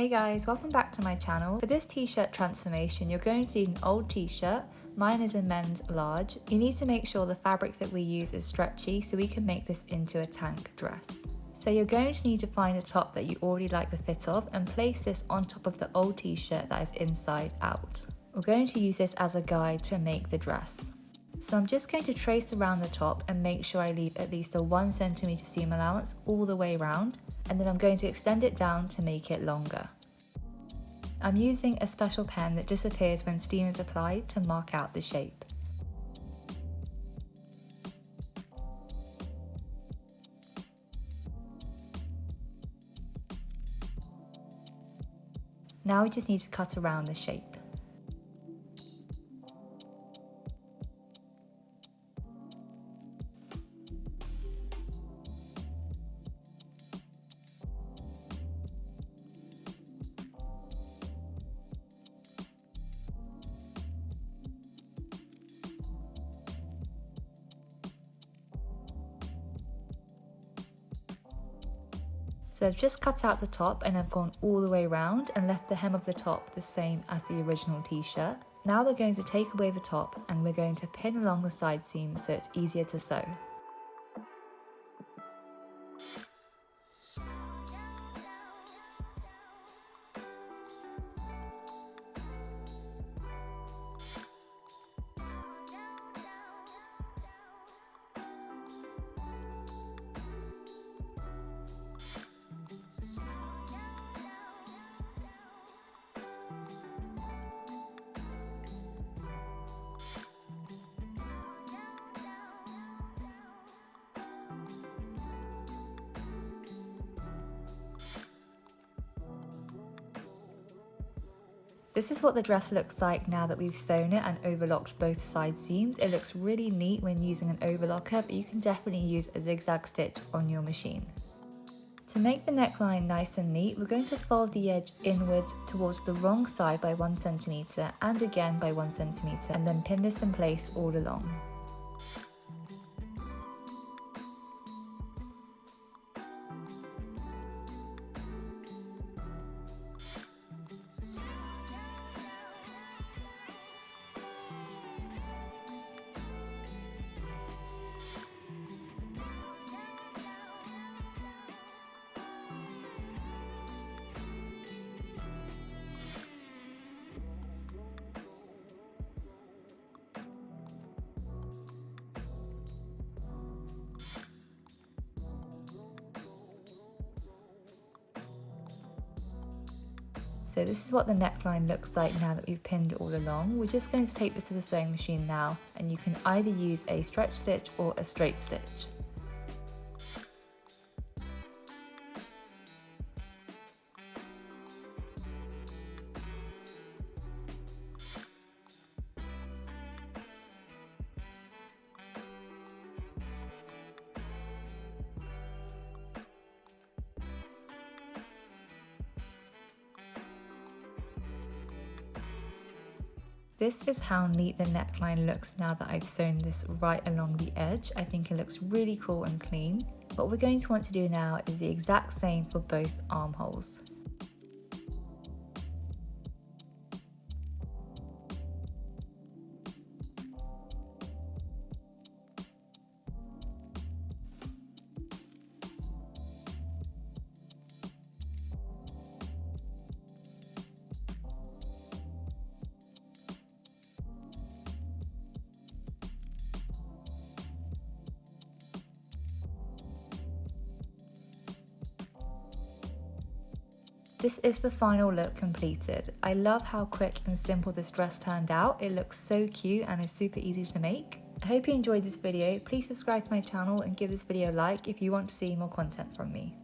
Hey guys, welcome back to my channel. For this t-shirt transformation, you're going to need an old t-shirt. Mine is a men's large. You need to make sure the fabric that we use is stretchy so we can make this into a tank dress. So you're going to need to find a top that you already like the fit of and place this on top of the old t-shirt that is inside out. We're going to use this as a guide to make the dress. So I'm just going to trace around the top and make sure I leave at least a 1 cm seam allowance all the way around, and then I'm going to extend it down to make it longer. I'm using a special pen that disappears when steam is applied to mark out the shape. Now we just need to cut around the shape. So I've just cut out the top and I've gone all the way around and left the hem of the top the same as the original t-shirt. Now we're going to take away the top and we're going to pin along the side seams so it's easier to sew. This is what the dress looks like now that we've sewn it and overlocked both side seams. It looks really neat when using an overlocker, but you can definitely use a zigzag stitch on your machine. To make the neckline nice and neat, we're going to fold the edge inwards towards the wrong side by 1 cm and again by 1 cm, and then pin this in place all along. So this is what the neckline looks like now that we've pinned it all along. We're just going to take this to the sewing machine now, and you can either use a stretch stitch or a straight stitch. This is how neat the neckline looks now that I've sewn this right along the edge. I think it looks really cool and clean. What we're going to want to do now is the exact same for both armholes. This is the final look completed. I love how quick and simple this dress turned out. It looks so cute and is super easy to make. I hope you enjoyed this video. Please subscribe to my channel and give this video a like if you want to see more content from me.